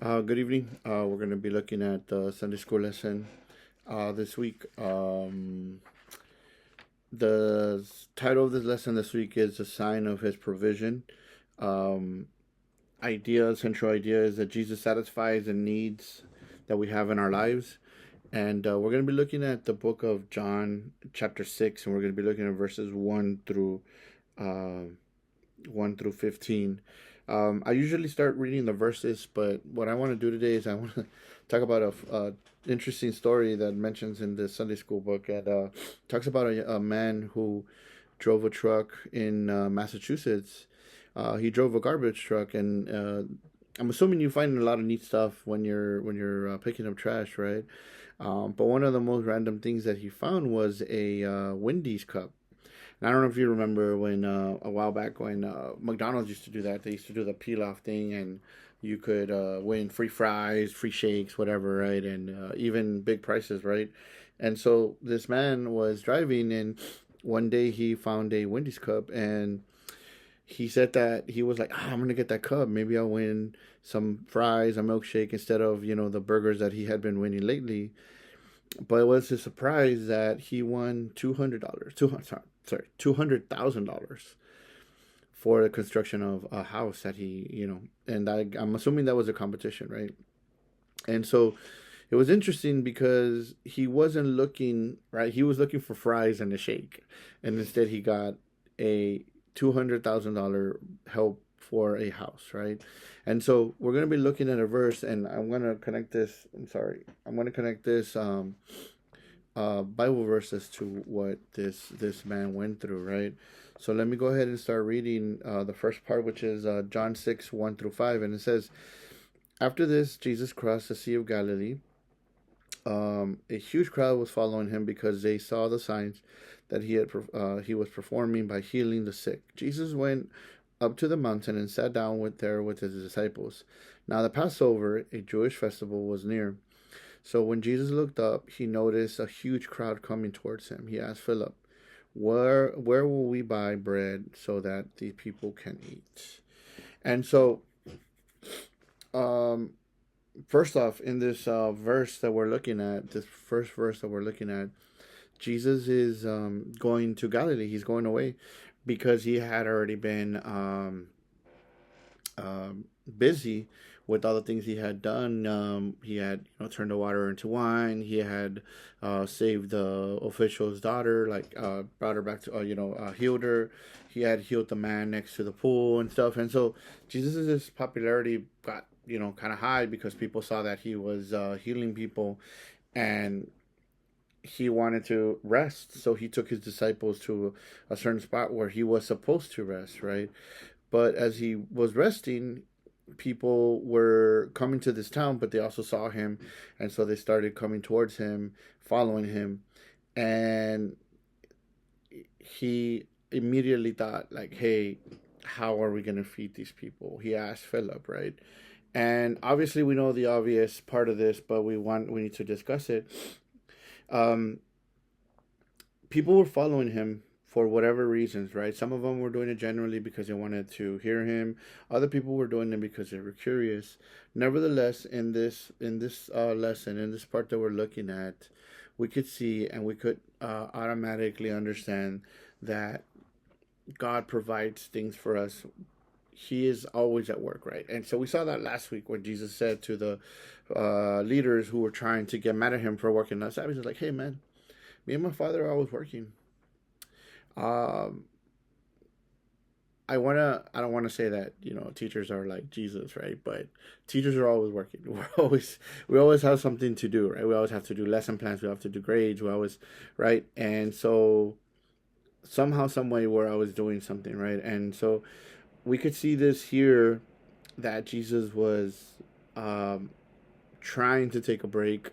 Good evening. We're going to be looking at the Sunday school lesson this week. The title of this lesson this week is "A Sign of His Provision." Um, Central idea is that Jesus satisfies the needs that we have in our lives. And we're going to be looking at the book of John, chapter 6, and we're going to be looking at verses uh, 1 through 15. I usually start reading the verses, but what I want to do today is I want to talk about a interesting story that mentions in the Sunday school book, and talks about a man who drove a truck in Massachusetts. He drove a garbage truck, and I'm assuming you find a lot of neat stuff when you're picking up trash, right? But one of the most random things that he found was a Wendy's cup. And I don't know if you remember when a while back when McDonald's used to do that. They used to do the peel off thing, and you could win free fries, free shakes, whatever, right? And even big prices, right? And so this man was driving, and one day he found a Wendy's cup, and he said that he was like, I'm gonna get that cup. Maybe I'll win some fries, a milkshake instead of the burgers that he had been winning lately. But it was a surprise that he won $200, $200,000 for the construction of a house that and I'm assuming that was a competition, right? And so it was interesting because he wasn't looking, right? He was looking for fries and a shake, and instead he got a $200,000 help for a house, right? And so we're going to be looking at a verse, and I'm going to connect this. I'm going to connect this Bible verses to what this man went through, right? So let me go ahead and start reading the first part, which is John 6 1 through 5, and it says, "After this, Jesus crossed the Sea of Galilee. A huge crowd was following him because they saw the signs that he was performing by healing the sick. Jesus went up to the mountain and sat down there with his disciples. Now the Passover, a Jewish festival, was near. So when Jesus looked up, he noticed a huge crowd coming towards him. He asked Philip, "Where will we buy bread so that the people can eat?" And so, um, first off, in this verse that we're looking at, this first verse that we're looking at, Jesus is going to Galilee. He's going away because he had already been busy with all the things he had done. He had turned the water into wine. He had saved the official's daughter, like brought her back to healed her. He had healed the man next to the pool and stuff. And so Jesus' popularity got kind of high because people saw that he was healing people, and he wanted to rest. So he took his disciples to a certain spot where he was supposed to rest, right? But as he was resting, people were coming to this town, but they also saw him, and so they started coming towards him, following him, and he immediately thought, like, "Hey, how are we gonna feed these people?" He asked Philip, right? And obviously, we know the obvious part of this, but we need to discuss it. Um, People were following him for whatever reasons, right? Some of them were doing it generally because they wanted to hear him. Other people were doing it because they were curious. Nevertheless, in this lesson, in this part that we're looking at, we could see and we could automatically understand that God provides things for us. He is always at work, right? And so we saw that last week when Jesus said to the leaders who were trying to get mad at him for working on the Sabbath, he was like, "Hey, man, me and my father are always working. Um, I don't wanna say that teachers are like Jesus, right? But teachers are always working. We always have something to do, right? We always have to do lesson plans. We have to do grades. We always, right? And so somehow, some way, we're always doing something, right? And so we could see this here that Jesus was um, trying to take a break,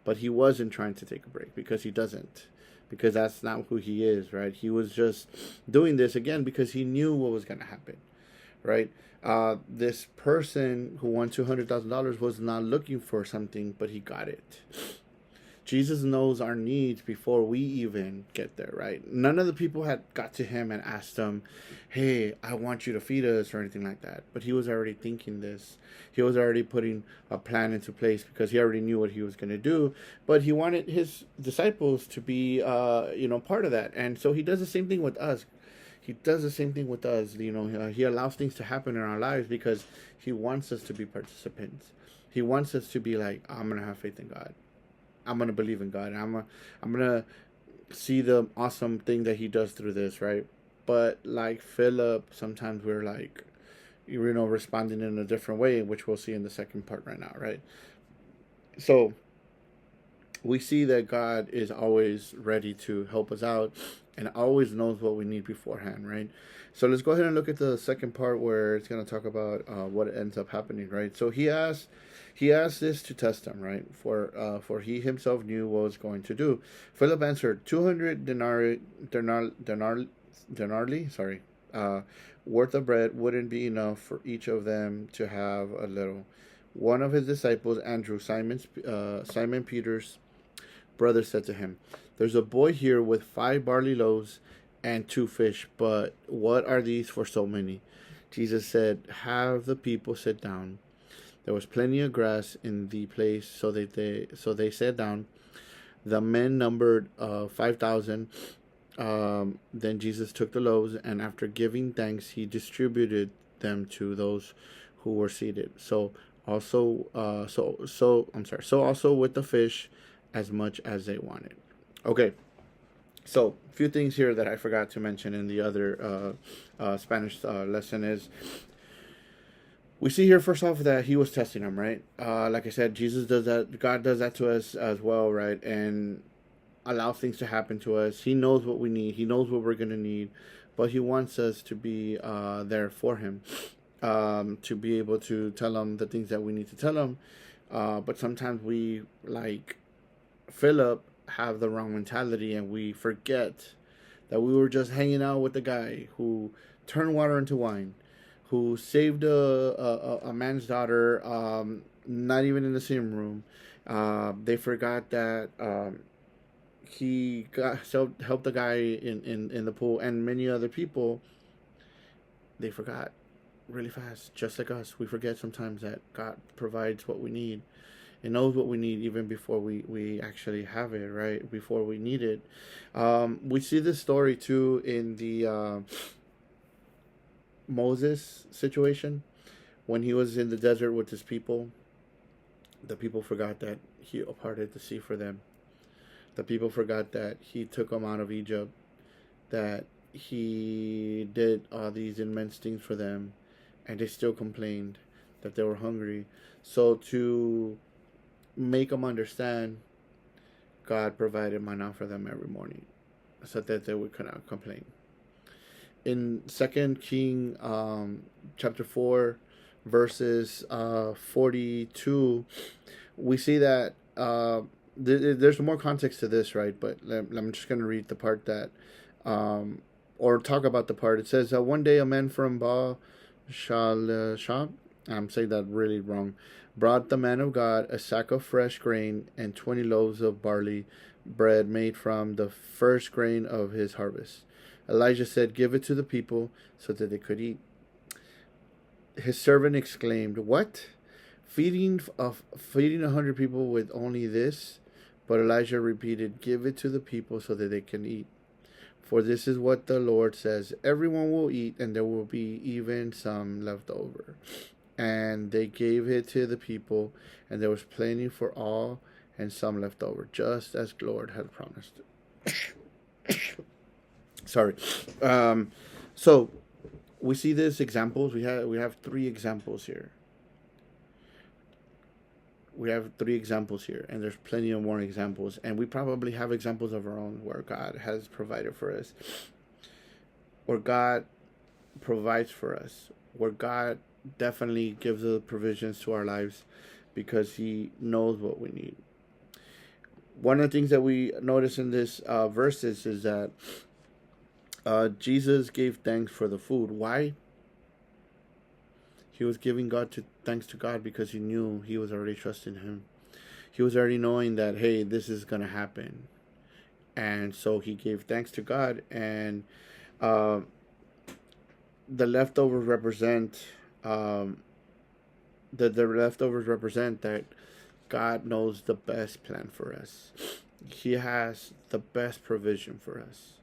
but he wasn't trying to take a break because he doesn't, because that's not who he is, right? He was just doing this again because he knew what was going to happen, right? This person who won $200,000 was not looking for something, but he got it. Jesus knows our needs before we even get there, right? None of the people had got to him and asked him, hey, I want you to feed us or anything like that. But he was already thinking this. He was already putting a plan into place because he already knew what he was going to do. But he wanted his disciples to be, part of that. And so he does the same thing with us. He does the same thing with us. He allows things to happen in our lives because he wants us to be participants. He wants us to be like, I'm going to have faith in God. I'm gonna believe in God. I'm gonna see the awesome thing that He does through this, right? But like Philip, sometimes we're like, responding in a different way, which we'll see in the second part right now, right? So we see that God is always ready to help us out and always knows what we need beforehand, right? So let's go ahead and look at the second part where it's going to talk about what ends up happening, right? So he asked this to test him, right? For he himself knew what was going to do. Philip answered, 200 denarii, worth of bread wouldn't be enough for each of them to have a little. One of his disciples, Andrew, Simon Peter's brother, said to him, there's a boy here with 5 barley loaves and 2 fish, but what are these for so many? Jesus said, have the people sit down. There was plenty of grass in the place, so they sat down. The men numbered 5,000. Then Jesus took the loaves, and after giving thanks, he distributed them to those who were seated. So also with the fish, as much as they wanted. Okay. So, a few things here that I forgot to mention in the other Spanish lesson is, we see here first off that he was testing them, right? Like I said, Jesus does that. God does that to us as well, right? And allows things to happen to us. He knows what we need. He knows what we're going to need. But he wants us to be there for him. To be able to tell him the things that we need to tell him. But sometimes we, like Philip, have the wrong mentality and we forget that we were just hanging out with the guy who turned water into wine, who saved a man's daughter, not even in the same room. They forgot that he helped the guy in the pool, and many other people. They forgot really fast, just like us. We forget sometimes that God provides what we need. It knows what we need even before we actually have it, right? Before we need it. We see this story too in the Moses situation. When he was in the desert with his people, the people forgot that he parted the sea for them. The people forgot that he took them out of Egypt, that he did all these immense things for them, and they still complained that they were hungry. So to make them understand, God provided manna for them every morning so that they would not complain. In 2 King chapter 4 verses 42, we see that there's more context to this, right? But I'm just going to read the part that or talk about the part. It says, one day a man from Baal Shalishah, I'm saying that really wrong, brought the man of God a sack of fresh grain and 20 loaves of barley bread made from the first grain of his harvest. Elijah said, give it to the people so that they could eat. His servant exclaimed, what? Feeding 100 people with only this? But Elijah repeated, give it to the people so that they can eat. For this is what the Lord says, everyone will eat, and there will be even some left over. And they gave it to the people, and there was plenty for all, and some left over, just as the Lord had promised. Sorry. So we see these examples. We have 3 examples here. We have 3 examples here, and there's plenty of more examples, and we probably have examples of our own where God has provided for us, where God provides for us, where God definitely gives the provisions to our lives because he knows what we need. One of the things that we notice in this verses is that Jesus gave thanks for the food. Why? He was giving thanks to God because he knew he was already trusting him. He was already knowing that, hey, this is going to happen. And so he gave thanks to God. And uh, the leftovers represent um, the leftovers represent that God knows the best plan for us. He has the best provision for us.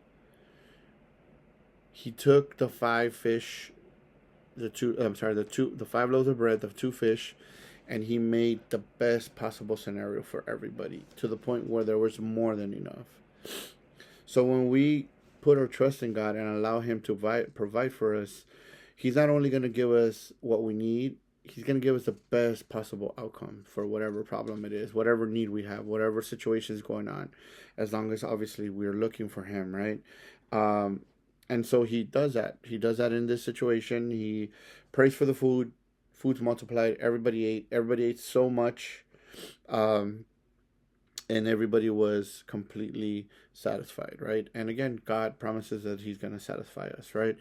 He took the five fish, the 5 loaves of bread, the two fish, and he made the best possible scenario for everybody to the point where there was more than enough. So when we put our trust in God and allow him to provide for us, he's not only going to give us what we need, he's going to give us the best possible outcome for whatever problem it is, whatever need we have, whatever situation is going on, as long as obviously we're looking for him, right? And so he does that. He does that in this situation. He prays for the food. Food's multiplied. Everybody ate. Everybody ate so much. Um, and everybody was completely satisfied, right? And again, God promises that he's going to satisfy us, right?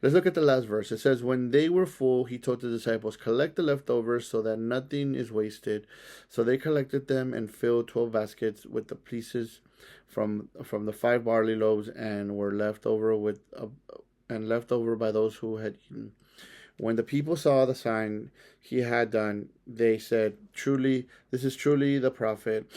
Let's look at the last verse. It says, when they were full, he told the disciples, collect the leftovers so that nothing is wasted. So they collected them and filled 12 baskets with the pieces from the 5 barley loaves, and were left over left over by those who had eaten. When the people saw the sign he had done, they said, truly, this is truly the prophet.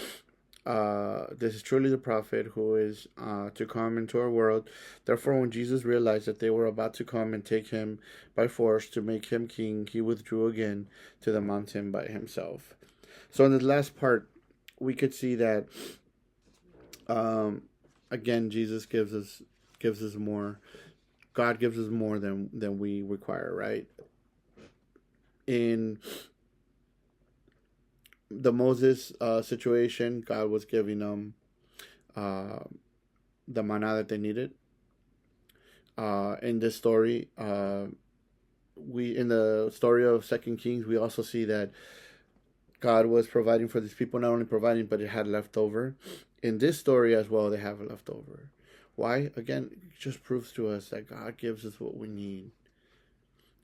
This is truly the prophet who is to come into our world. Therefore, when Jesus realized that they were about to come and take him by force to make him king, he withdrew again to the mountain by himself. So in this last part, we could see that again, Jesus gives us more. God gives us more than we require, right? In the Moses situation, God was giving them the manna that they needed. In this story, in the story of Second Kings, we also see that God was providing for these people, not only providing, but it had left over. In this story as well, they have left over. Why? Again, it just proves to us that God gives us what we need.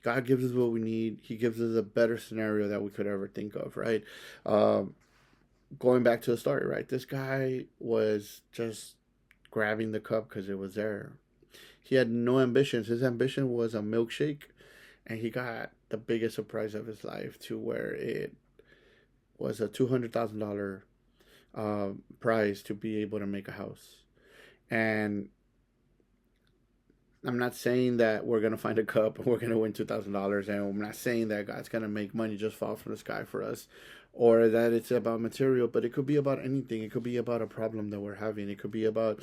God gives us what we need. He gives us a better scenario that we could ever think of, right? Going back to the story, right? This guy was just grabbing the cup because it was there. He had no ambitions. His ambition was a milkshake, and he got the biggest surprise of his life, to where it was a $200,000 prize to be able to make a house. And I'm not saying that we're going to find a cup and we're going to win $2,000. And I'm not saying that God's going to make money just fall from the sky for us, or that it's about material, but it could be about anything. It could be about a problem that we're having. It could be about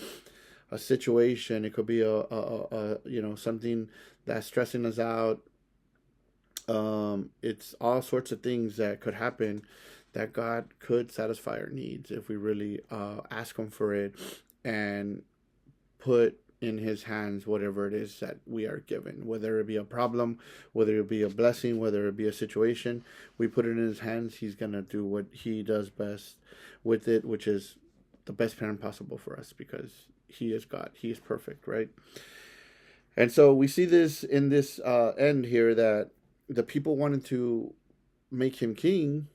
a situation. It could be a something that's stressing us out. It's all sorts of things that could happen, that God could satisfy our needs if we really ask him for it and put in his hands whatever it is that we are given, whether it be a problem, whether it be a blessing, whether it be a situation. We put it in his hands. He's going to do what he does best with it, which is the best plan possible for us, because he is God. He is perfect, right? And so we see this in this end here, that the people wanted to make him king,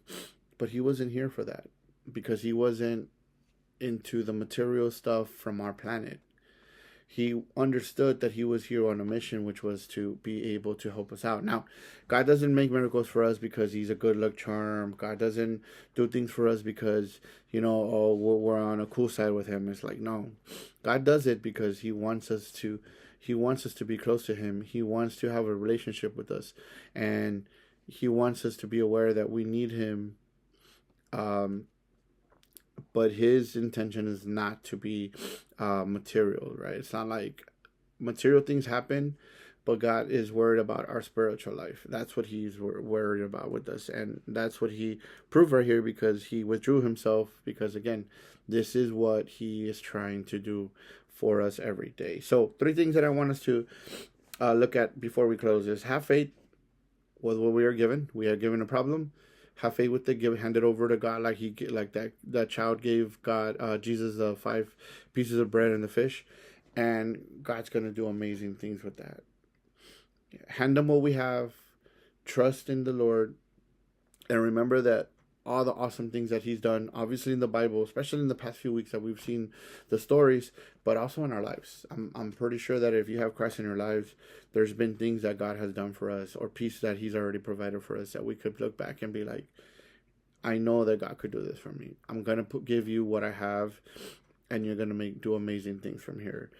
but he wasn't here for that, because he wasn't into the material stuff from our planet. He understood that he was here on a mission, which was to be able to help us out. Now, God doesn't make miracles for us because he's a good luck charm. God doesn't do things for us because, we're on a cool side with him. It's like, no. God does it because he wants us to be close to him. He wants to have a relationship with us. And he wants us to be aware that we need him. But his intention is not to be material, right? It's not like material things happen, but God is worried about our spiritual life. That's what he's worried about with us. And that's what he proved right here, because he withdrew himself, because again, this is what he is trying to do for us every day. So 3 things that I want us to look at before we close is: have faith with what we are given. We are given a problem. Have faith with it. Hand it over to God, like that child gave Jesus the 5 pieces of bread and the fish, and God's gonna do amazing things with that. Hand them what we have. Trust in the Lord, and remember that all the awesome things that he's done, obviously in the Bible, especially in the past few weeks that we've seen the stories, but also in our lives. I'm pretty sure that if you have Christ in your lives, there's been things that God has done for us, or peace that he's already provided for us, that we could look back and be like, I know that God could do this for me. I'm going to give you what I have, and you're going to do amazing things from here.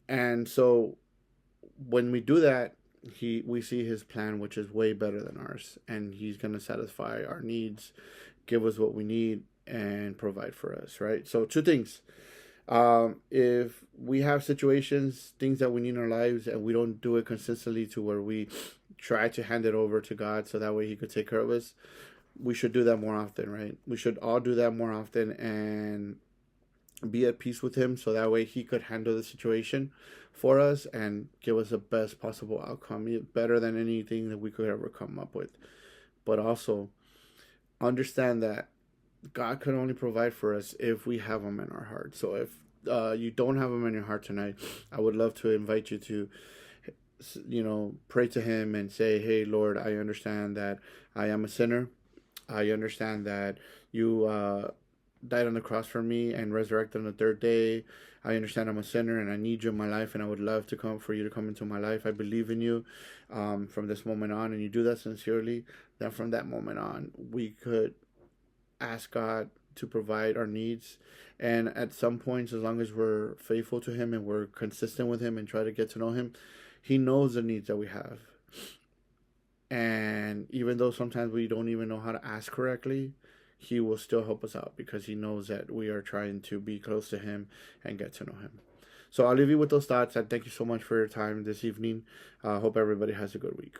And so when we do that, we see his plan, which is way better than ours, and he's going to satisfy our needs, give us what we need, and provide for us, right? So two things. If we have situations, things that we need in our lives, and we don't do it consistently to where we try to hand it over to God so that way he could take care of us, we should do that more often, right? We should all do that more often and be at peace with him so that way he could handle the situation for us and give us the best possible outcome, better than anything that we could ever come up with. But also understand that God can only provide for us if we have him in our heart. So if you don't have him in your heart tonight, I would love to invite you to pray to him and say, hey Lord, I understand that I am a sinner. I understand that you died on the cross for me and resurrected on the third day. I understand I'm a sinner and I need you in my life, and I would love to come for you to come into my life. I believe in you from this moment on, and you do that sincerely. Then from that moment on, we could ask God to provide our needs. And at some points, as long as we're faithful to him and we're consistent with him and try to get to know him, he knows the needs that we have. And even though sometimes we don't even know how to ask correctly, he will still help us out because he knows that we are trying to be close to him and get to know him. So I'll leave you with those thoughts, and thank you so much for your time this evening. I hope everybody has a good week.